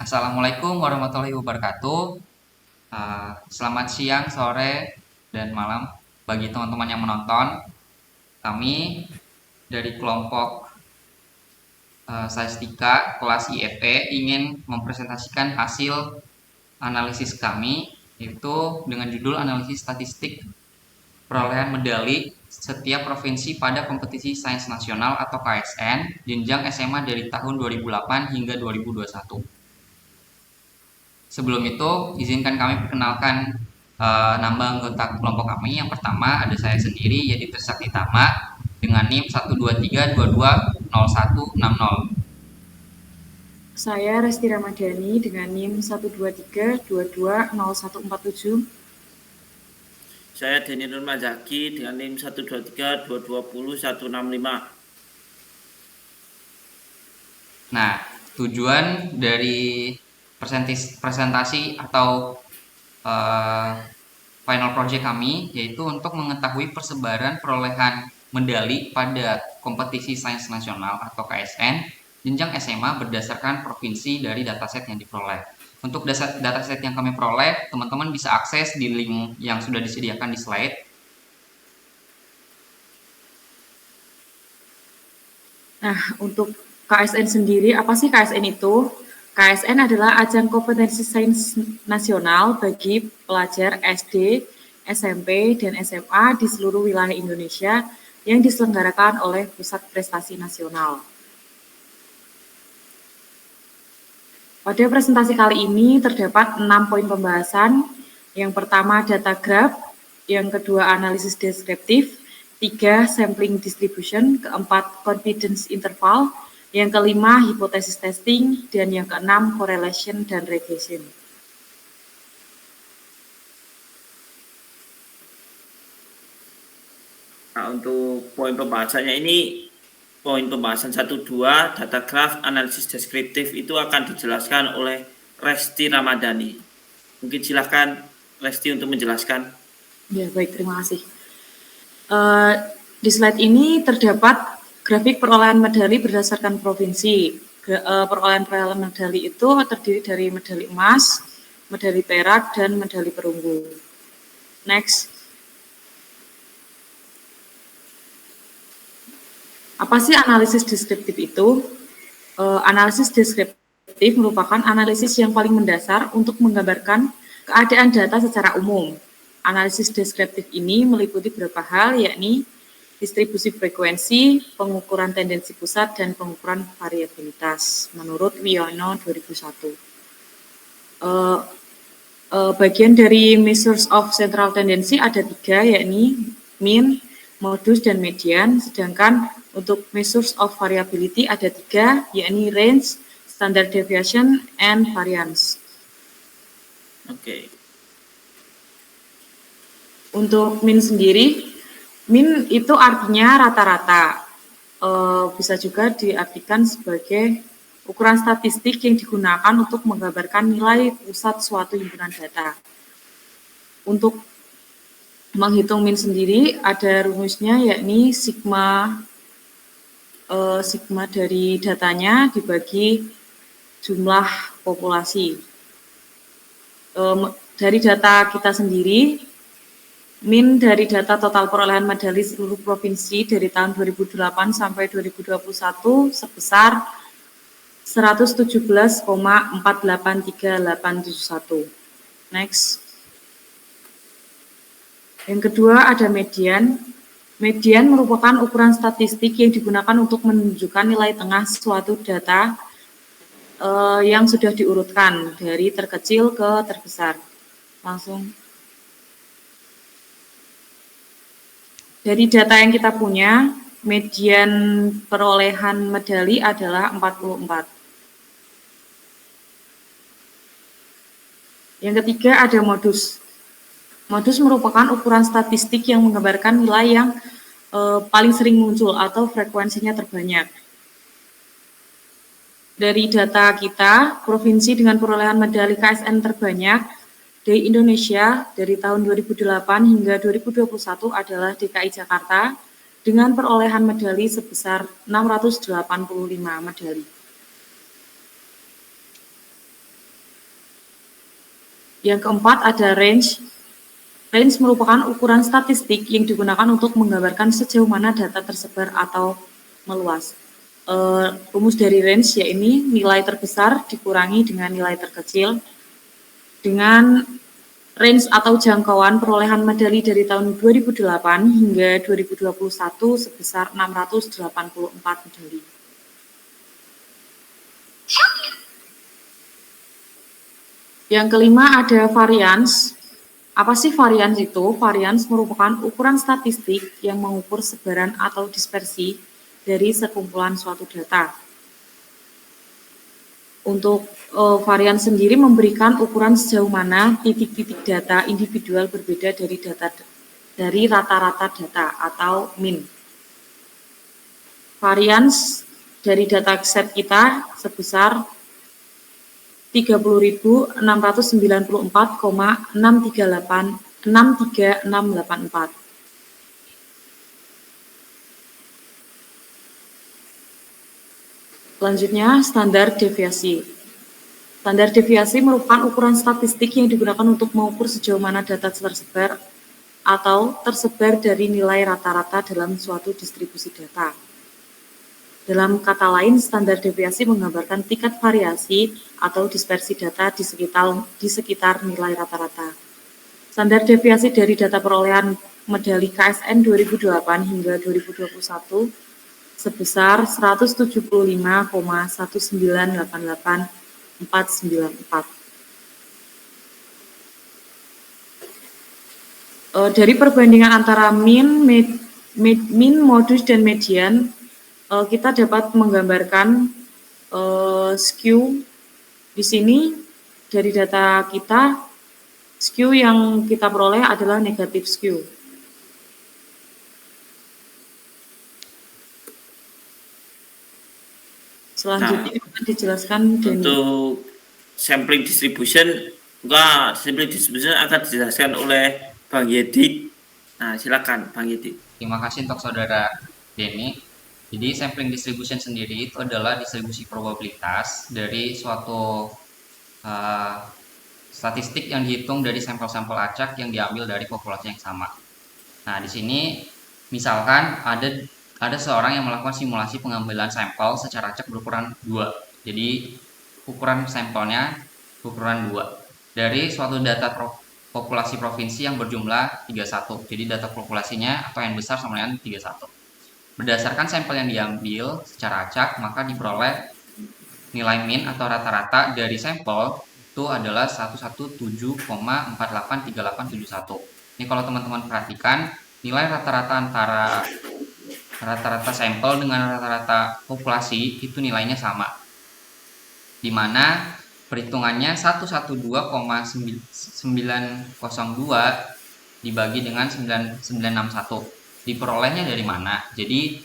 Assalamualaikum warahmatullahi wabarakatuh. Selamat siang, sore, dan malam bagi teman-teman yang menonton. Kami dari kelompok Statistika kelas IFE ingin mempresentasikan hasil analisis kami, yaitu dengan judul analisis statistik perolehan medali setiap provinsi pada kompetisi sains nasional atau KSN jenjang SMA dari tahun 2008 hingga 2021. Sebelum itu, izinkan kami perkenalkan nama anggota kelompok kami. Yang pertama ada saya sendiri, yaitu Trisakti Tama dengan NIM 123220160. Saya Resti Ramadhani dengan NIM 123220147. Saya Denny Nurmazaki dengan NIM 123220165. Nah, tujuan dari presentasi atau final project kami yaitu untuk mengetahui persebaran perolehan medali pada kompetisi sains nasional atau KSN jenjang SMA berdasarkan provinsi dari dataset yang diperoleh. Untuk dataset yang kami peroleh, teman-teman bisa akses di link yang sudah disediakan di slide. Nah, untuk KSN sendiri, apa sih KSN itu? KSN adalah ajang kompetensi sains nasional bagi pelajar SD, SMP, dan SMA di seluruh wilayah Indonesia yang diselenggarakan oleh Pusat Prestasi Nasional. Pada presentasi kali ini terdapat 6 poin pembahasan. Yang pertama data graph, yang kedua analisis deskriptif, 3 sampling distribution, keempat confidence interval, yang kelima hipotesis testing, dan yang keenam correlation dan regression. Nah, untuk poin pembahasannya ini, poin pembahasan 1-2, data graph, analisis deskriptif itu akan dijelaskan oleh Resti Ramadhani. Mungkin silakan Resti untuk menjelaskan. Ya, baik, terima kasih. Di slide ini terdapat grafik perolehan medali berdasarkan provinsi. Perolehan medali itu terdiri dari medali emas, medali perak, dan medali perunggu. Next. Apa sih analisis deskriptif itu? Analisis deskriptif merupakan analisis yang paling mendasar untuk menggambarkan keadaan data secara umum. Analisis deskriptif ini meliputi beberapa hal, yakni distribusi frekuensi, pengukuran tendensi pusat, dan pengukuran variabilitas menurut Wiono 2001. Bagian dari measures of central tendency ada 3, yakni mean, modus, dan median, sedangkan untuk measures of variability ada 3, yakni range, standard deviation, and variance. Oke. Untuk mean sendiri, mean itu artinya rata-rata. Bisa juga diartikan sebagai ukuran statistik yang digunakan untuk menggambarkan nilai pusat suatu himpunan data. Untuk menghitung mean sendiri ada rumusnya, yakni sigma dari datanya dibagi jumlah populasi. Dari data kita sendiri, mean dari data total perolehan medali seluruh provinsi dari tahun 2008 sampai 2021 sebesar 117,483871. Next. Yang kedua ada median. Median merupakan ukuran statistik yang digunakan untuk menunjukkan nilai tengah suatu data yang sudah diurutkan dari terkecil ke terbesar. Langsung. Dari data yang kita punya, median perolehan medali adalah 44. Yang ketiga ada modus. Modus merupakan ukuran statistik yang menggambarkan nilai yang paling sering muncul atau frekuensinya terbanyak. Dari data kita, provinsi dengan perolehan medali KSN terbanyak di Indonesia dari tahun 2008 hingga 2021 adalah DKI Jakarta dengan perolehan medali sebesar 685 medali. Yang keempat ada range. Range merupakan ukuran statistik yang digunakan untuk menggambarkan sejauh mana data tersebar atau meluas. Rumus dari range yaitu nilai terbesar dikurangi dengan nilai terkecil. Dengan range atau jangkauan perolehan medali dari tahun 2008 hingga 2021 sebesar 684 medali. Yang kelima ada varians. Apa sih varians itu? Varians merupakan ukuran statistik yang mengukur sebaran atau dispersi dari sekumpulan suatu data. Untuk varian sendiri memberikan ukuran sejauh mana titik-titik data individual berbeda dari rata-rata data atau mean. Varians dari data set kita sebesar 30.694,63684. Selanjutnya, standar deviasi. Standar deviasi merupakan ukuran statistik yang digunakan untuk mengukur sejauh mana data tersebar atau tersebar dari nilai rata-rata dalam suatu distribusi data. Dalam kata lain, standar deviasi menggambarkan tingkat variasi atau dispersi data di sekitar nilai rata-rata. Standar deviasi dari data perolehan medali KSN 2008 hingga 2021 sebesar 175,198.494. Dari perbandingan antara mean, modus, dan median, kita dapat menggambarkan skew. Di sini dari data kita, skew yang kita peroleh adalah negatif skew. Selanjutnya akan dijelaskan untuk sampling distribution akan dijelaskan oleh Bang Yedi. Nah, silakan Bang Yedi. Terima kasih untuk Saudara Denny. Jadi sampling distribution sendiri itu adalah distribusi probabilitas dari suatu statistik yang dihitung dari sampel-sampel acak yang diambil dari populasi yang sama. Nah, di sini misalkan ada seorang yang melakukan simulasi pengambilan sampel secara acak berukuran 2. Jadi ukuran sampelnya ukuran 2 dari suatu data populasi provinsi yang berjumlah 31. Jadi data populasinya atau yang besar sama dengan 31. Berdasarkan sampel yang diambil secara acak, maka diperoleh nilai mean atau rata-rata dari sampel itu adalah 117,483871. Ini kalau teman-teman perhatikan, nilai rata-rata antara rata-rata sampel dengan rata-rata populasi itu nilainya sama, di mana perhitungannya 112,902 dibagi dengan 961. Diperolehnya dari mana? Jadi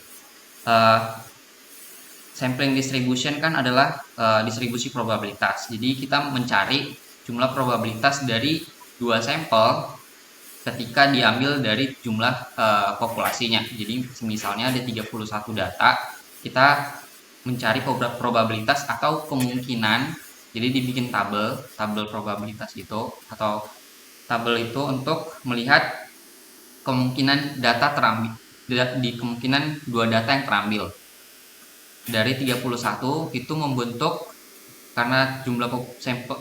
sampling distribution kan adalah distribusi probabilitas. Jadi kita mencari jumlah probabilitas dari dua sampel ketika diambil dari jumlah populasinya. Jadi misalnya ada 31 data, kita mencari probabilitas atau kemungkinan. Jadi dibikin tabel probabilitas itu, atau tabel itu untuk melihat kemungkinan data terambil, di kemungkinan dua data yang terambil. Dari 31 itu membentuk, karena jumlah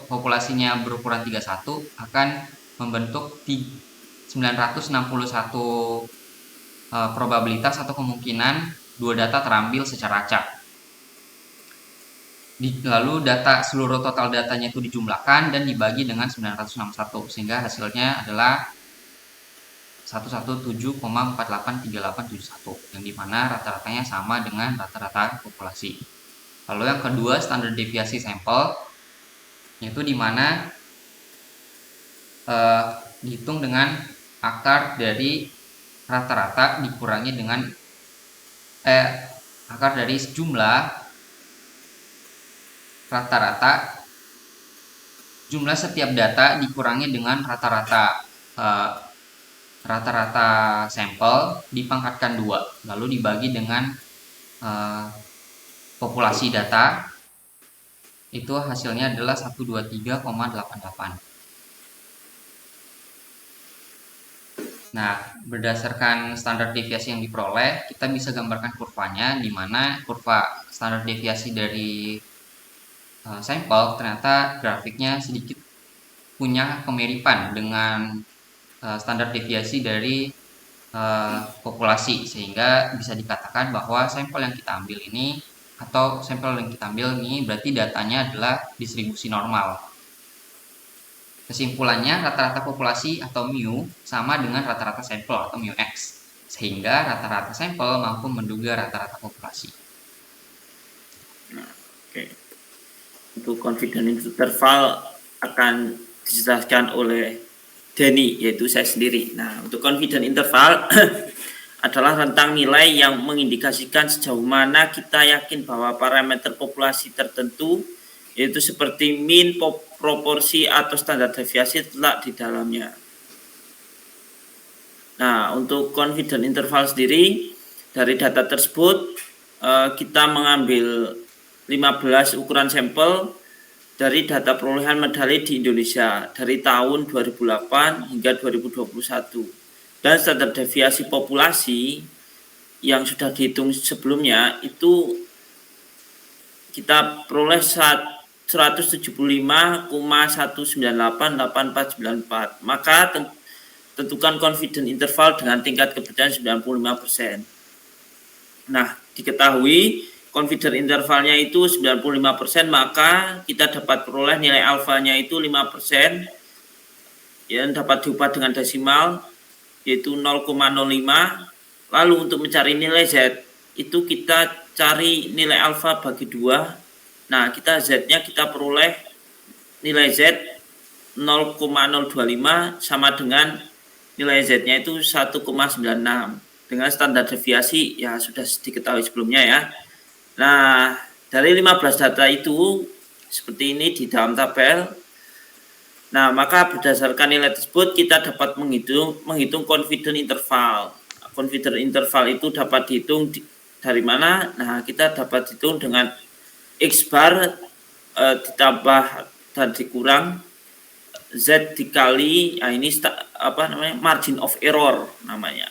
populasinya berukuran 31, akan membentuk 961 probabilitas atau kemungkinan dua data terambil secara acak. Lalu seluruh total datanya itu dijumlahkan dan dibagi dengan 961, sehingga hasilnya adalah 117,483871, yang dimana rata-ratanya sama dengan rata-rata populasi. Lalu yang kedua, standar deviasi sampel, yaitu dimana dihitung dengan akar dari rata-rata dikurangi dengan akar dari jumlah rata-rata, jumlah setiap data dikurangi dengan rata-rata sampel dipangkatkan 2, lalu dibagi dengan populasi data, itu hasilnya adalah 123,88. Nah, berdasarkan standar deviasi yang diperoleh, kita bisa gambarkan kurvanya, di mana kurva standar deviasi dari sampel ternyata grafiknya sedikit punya kemiripan dengan standar deviasi dari populasi, sehingga bisa dikatakan bahwa sampel yang kita ambil ini berarti datanya adalah distribusi normal. Kesimpulannya, rata-rata populasi atau mu sama dengan rata-rata sampel atau mu x, sehingga rata-rata sampel mampu menduga rata-rata populasi. Nah, oke. Untuk confidence interval akan dijelaskan oleh Denny, yaitu saya sendiri. Nah, untuk confidence interval adalah rentang nilai yang mengindikasikan sejauh mana kita yakin bahwa parameter populasi tertentu, yaitu seperti mean, proporsi, atau standar deviasi terletak di dalamnya. Nah, untuk confidence interval sendiri, dari data tersebut kita mengambil 15 ukuran sampel dari data perolehan medali di Indonesia dari tahun 2008 hingga 2021. Dan standar deviasi populasi yang sudah dihitung sebelumnya itu kita peroleh 175,1988494. Maka tentukan confidence interval dengan tingkat kepercayaan 95%. Nah, diketahui confidence intervalnya itu 95%, maka kita dapat peroleh nilai alfanya itu 5%, yang dapat diubah dengan desimal, yaitu 0,05. Lalu untuk mencari nilai Z, itu kita cari nilai alfa bagi 2. Nah, kita Z-nya kita peroleh nilai Z 0,025 sama dengan nilai Z-nya itu 1,96. Dengan standar deviasi ya sudah diketahui sebelumnya ya. Nah, dari 15 data itu seperti ini di dalam tabel. Nah, maka berdasarkan nilai tersebut kita dapat menghitung confidence interval. Confidence interval itu dapat dihitung dari mana? Nah, kita dapat hitung dengan X bar ditambah dan dikurang Z dikali, nah ini margin of error namanya.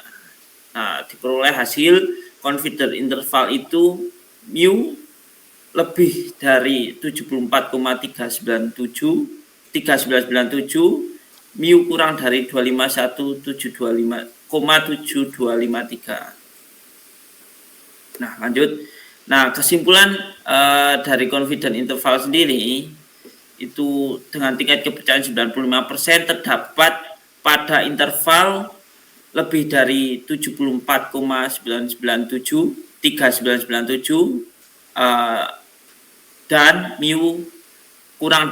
Nah, diperoleh hasil confidence interval itu mu lebih dari 74,397, mu kurang dari 251,7253. Nah, lanjut. Nah, kesimpulan dari confidence interval sendiri itu dengan tingkat kepercayaan 95% terdapat pada interval lebih dari 74,997 dan mu kurang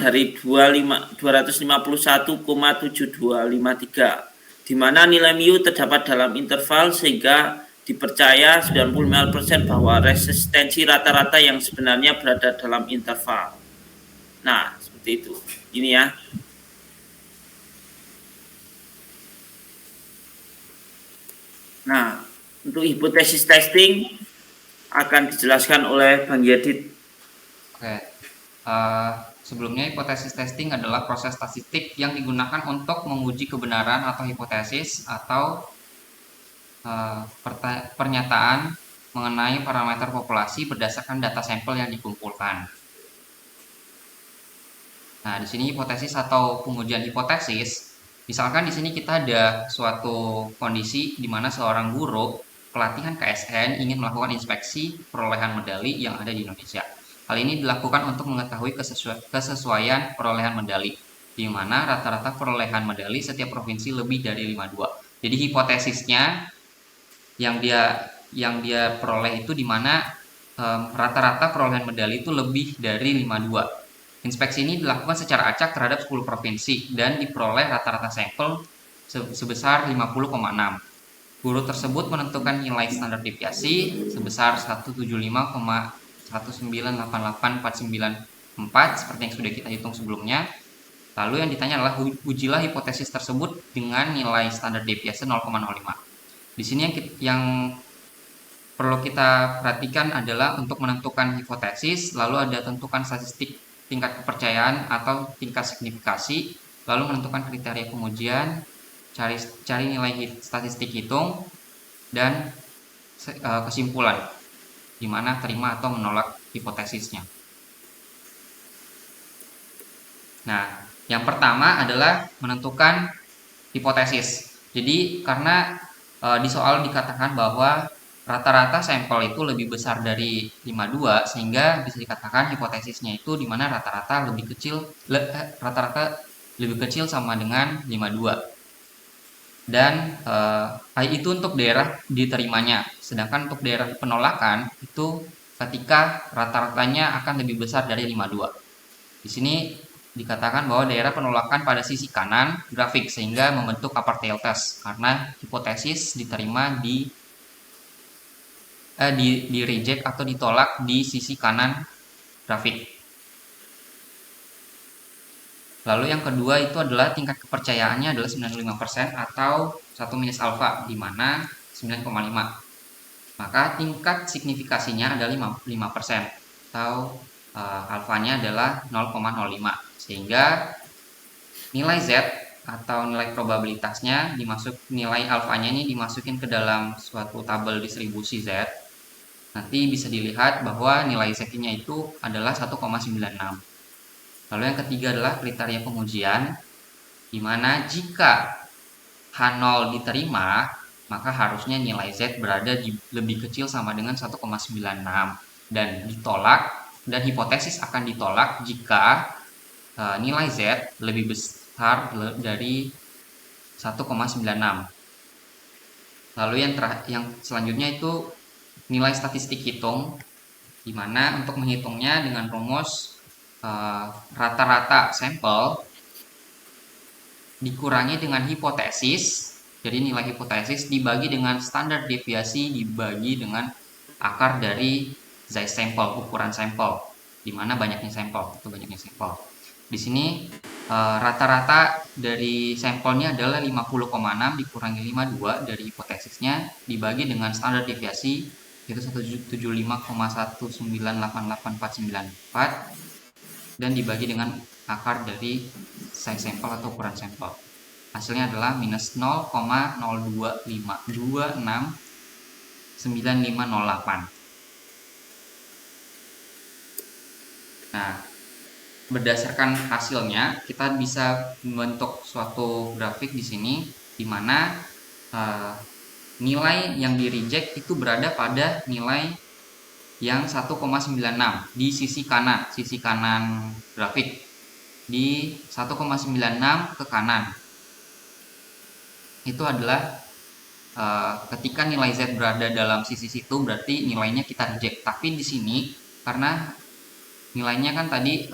dari 251,7253, di mana nilai mu terdapat dalam interval sehingga dipercaya 95% bahwa resistensi rata-rata yang sebenarnya berada dalam interval. Nah, seperti itu. Ini ya. Nah, untuk hipotesis testing akan dijelaskan oleh Bang Yedit. Oke. Sebelumnya, hipotesis testing adalah proses statistik yang digunakan untuk menguji kebenaran atau hipotesis atau pernyataan mengenai parameter populasi berdasarkan data sampel yang dikumpulkan. Nah, di sini hipotesis atau pengujian hipotesis, misalkan di sini kita ada suatu kondisi di mana seorang guru pelatihan KSN ingin melakukan inspeksi perolehan medali yang ada di Indonesia. Hal ini dilakukan untuk mengetahui kesesuaian perolehan medali, di mana rata-rata perolehan medali setiap provinsi lebih dari 52. Jadi hipotesisnya yang dia peroleh itu di mana rata-rata perolehan medali itu lebih dari 52. Inspeksi ini dilakukan secara acak terhadap 10 provinsi dan diperoleh rata-rata sampel sebesar 50,6. Guru tersebut menentukan nilai standar deviasi sebesar 175,1988494 seperti yang sudah kita hitung sebelumnya. Lalu yang ditanya adalah ujilah hipotesis tersebut dengan nilai standar deviasi 0,05. Di sini yang perlu kita perhatikan adalah untuk menentukan hipotesis, lalu ada tentukan statistik tingkat kepercayaan atau tingkat signifikasi, lalu menentukan kriteria pengujian, cari nilai statistik hitung dan kesimpulan, di mana terima atau menolak hipotesisnya. Nah, yang pertama adalah menentukan hipotesis. Jadi karena di soal dikatakan bahwa rata-rata sampel itu lebih besar dari 52, sehingga bisa dikatakan hipotesisnya itu di mana rata-rata lebih kecil sama dengan 52. Dan itu untuk daerah diterimanya. Sedangkan untuk daerah penolakan itu ketika rata-ratanya akan lebih besar dari 52. Di sini dikatakan bahwa daerah penolakan pada sisi kanan grafik sehingga membentuk upper tail test karena hipotesis diterima di reject atau ditolak di sisi kanan grafik. Lalu yang kedua itu adalah tingkat kepercayaannya adalah 95% atau 1 minus alfa, di mana 9,5. Maka tingkat signifikasinya adalah 5% atau alfanya adalah 0,05. Sehingga nilai Z atau nilai probabilitasnya nilai alfanya ini dimasukin ke dalam suatu tabel distribusi Z. Nanti bisa dilihat bahwa nilai Z-nya itu adalah 1,96. Lalu yang ketiga adalah kriteria pengujian, di mana jika H0 diterima, maka harusnya nilai Z berada lebih kecil sama dengan 1,96 dan hipotesis akan ditolak jika nilai Z lebih besar dari 1,96. Lalu yang selanjutnya itu nilai statistik hitung, di mana untuk menghitungnya dengan rumus rata-rata sampel dikurangi dengan hipotesis. Jadi nilai hipotesis dibagi dengan standar deviasi dibagi dengan akar dari size sampel, ukuran sampel, di mana banyaknya sampel. Di sini rata-rata dari sampelnya adalah 50,6 dikurangi 52 dari hipotesisnya dibagi dengan standar deviasi yaitu 175,1988494 dan dibagi dengan akar dari size sampel atau ukuran sampel. Hasilnya adalah minus 0,0225269508. Nah, berdasarkan hasilnya kita bisa membentuk suatu grafik di sini, di mana nilai yang di reject itu berada pada nilai yang 1,96 di sisi kanan grafik, di 1,96 ke kanan. Itu adalah ketika nilai Z berada dalam sisi situ berarti nilainya kita reject. Tapi di sini karena nilainya kan tadi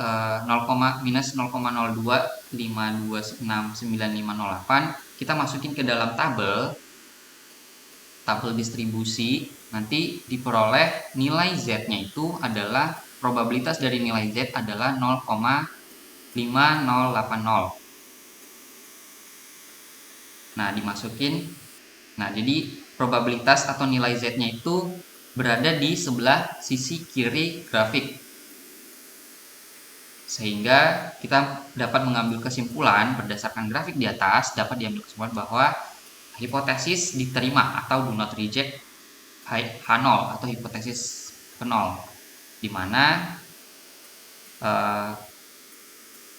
minus 0,0252699508, kita masukin ke dalam tabel distribusi, nanti diperoleh nilai Z-nya itu adalah probabilitas dari nilai Z adalah 0,5080. Nah, dimasukin. Nah, jadi probabilitas atau nilai Z-nya itu berada di sebelah sisi kiri grafik. Sehingga kita dapat mengambil kesimpulan berdasarkan grafik di atas, dapat diambil kesimpulan bahwa hipotesis diterima atau do not reject H0 atau hipotesis ke-0, di mana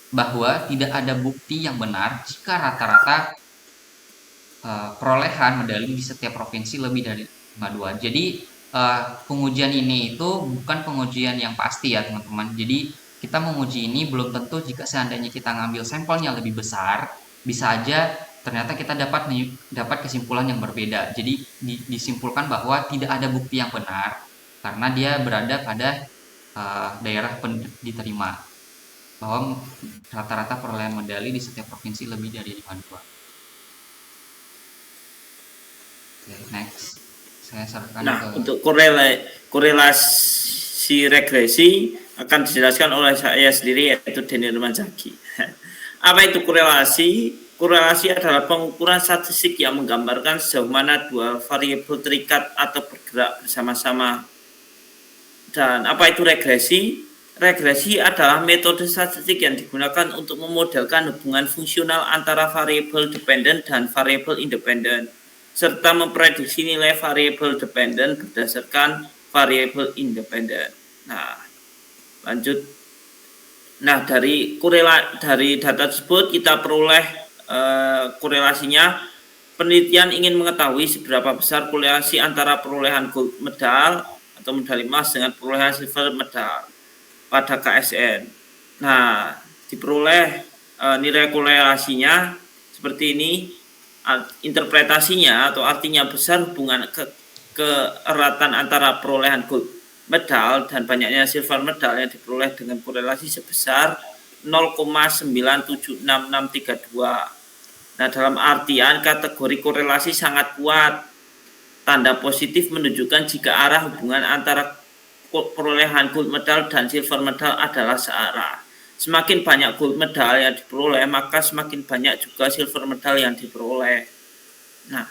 bahwa tidak ada bukti yang benar jika rata-rata perolehan medali di setiap provinsi lebih dari 52. Jadi pengujian ini itu bukan pengujian yang pasti ya teman-teman. Jadi kita menguji ini belum tentu jika seandainya kita ngambil sampelnya lebih besar, bisa aja ternyata kita dapat kesimpulan yang berbeda. Jadi disimpulkan bahwa tidak ada bukti yang benar karena dia berada pada daerah diterima, bahwa rata-rata perolehan medali di setiap provinsi lebih dari 52. Oke, next. Saya sarankan untuk korelasi regresi akan dijelaskan oleh saya sendiri, yaitu Denny Rumanjaki. Apa itu korelasi? Korelasi adalah pengukuran statistik yang menggambarkan sejauh mana dua variabel terikat atau bergerak bersama-sama. Dan apa itu regresi? Regresi adalah metode statistik yang digunakan untuk memodelkan hubungan fungsional antara variabel dependen dan variabel independen, serta memprediksi nilai variabel dependen berdasarkan variabel independen. Nah, lanjut. Nah, dari data tersebut kita peroleh korelasinya. Penelitian ingin mengetahui seberapa besar korelasi antara perolehan gold medal atau medali emas dengan perolehan silver medal pada KSN. Nah, diperoleh nilai korelasinya seperti ini. Interpretasinya atau artinya besar hubungan keeratan antara perolehan gold medal dan banyaknya silver medal yang diperoleh dengan korelasi sebesar 0,976632. Nah, dalam artian kategori korelasi sangat kuat. Tanda positif menunjukkan jika arah hubungan antara perolehan gold medal dan silver medal adalah searah. Semakin banyak gold medal yang diperoleh, maka semakin banyak juga silver medal yang diperoleh. Nah,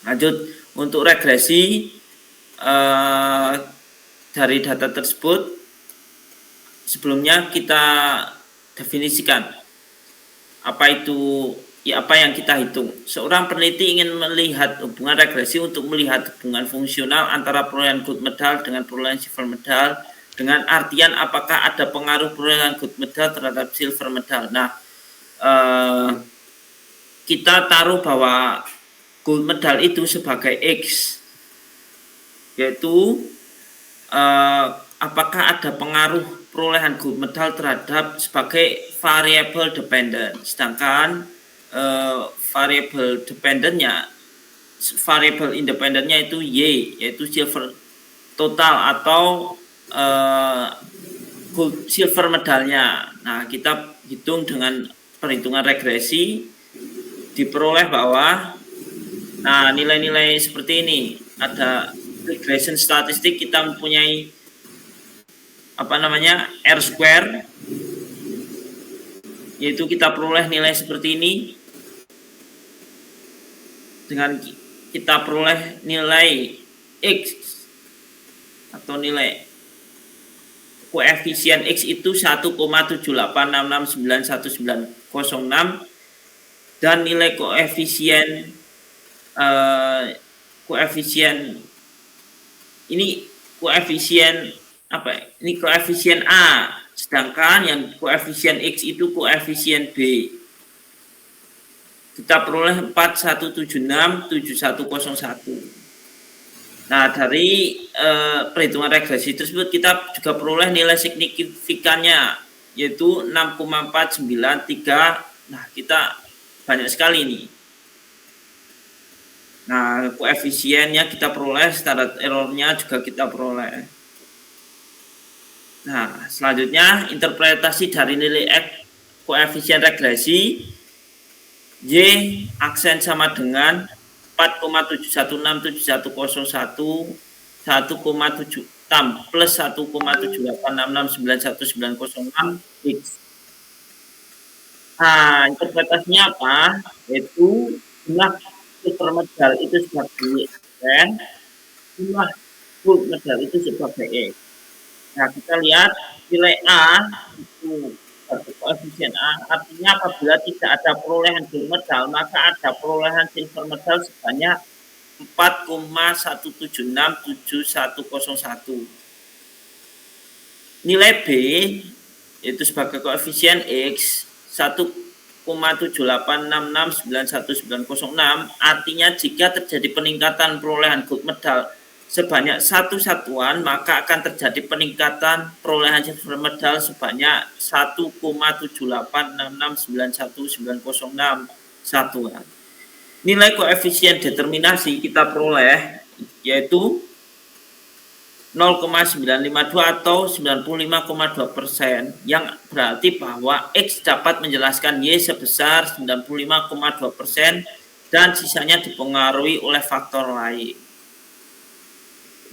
lanjut untuk regresi dari data tersebut. Sebelumnya kita definisikan apa yang kita hitung. Seorang peneliti ingin melihat hubungan regresi untuk melihat hubungan fungsional antara perolehan gold medal dengan perolehan silver medal, dengan artian apakah ada pengaruh perolehan gold medal terhadap silver medal. Nah, kita taruh bahwa gold medal itu sebagai X, yaitu apakah ada pengaruh perolehan gold medal terhadap sebagai variabel dependen, sedangkan variabel independennya itu Y, yaitu silver total atau gold silver medalnya. Nah, kita hitung dengan perhitungan regresi, diperoleh bahwa nilai-nilai seperti ini. Ada regression statistik, kita mempunyai R square, yaitu kita peroleh nilai seperti ini dengan kita peroleh nilai X atau nilai koefisien X itu 1,78669196 dan nilai koefisien ini koefisien ini koefisien A, sedangkan yang koefisien X itu koefisien B. Kita peroleh 41767101. Nah, dari perhitungan regresi tersebut kita juga peroleh nilai signifikannya, yaitu 6,493. Nah, kita banyak sekali ini. Nah, koefisiennya kita peroleh, standar errornya juga kita peroleh. Nah, selanjutnya interpretasi dari nilai X koefisien regresi. Y aksen sama dengan 4,7167101 1,7 plus 1,78669196 X. Nah, interpretasinya apa? Yaitu jumlah silver medal itu sebagai X, jumlah gold medal itu sebagai X. Nah, kita lihat nilai A itu koefisien A, artinya apabila tidak ada perolehan gold medal, maka ada perolehan silver medal sebanyak 4,1767101. Nilai B yaitu sebagai koefisien X 1,78669196, artinya jika terjadi peningkatan perolehan gold medal sebanyak satu satuan, maka akan terjadi peningkatan perolehan silver medal sebanyak 1,78669196 satuan. Nilai koefisien determinasi kita peroleh yaitu 0,952 atau 95,2%, yang berarti bahwa X dapat menjelaskan Y sebesar 95,2% dan sisanya dipengaruhi oleh faktor lain.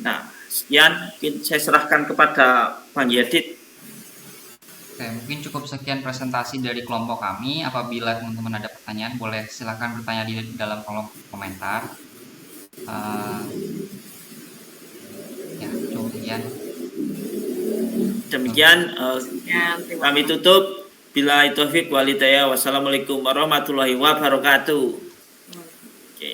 Nah, sekian mungkin saya serahkan kepada Bang Yedit. Oke, mungkin cukup sekian presentasi dari kelompok kami. Apabila teman-teman ada pertanyaan, boleh silakan bertanya di dalam kolom komentar. Ya, cukup sekian. Demikian Ya, terima kami tutup. Bila taufik walhidayah. Wassalamualaikum warahmatullahi wabarakatuh. kasih. Oke.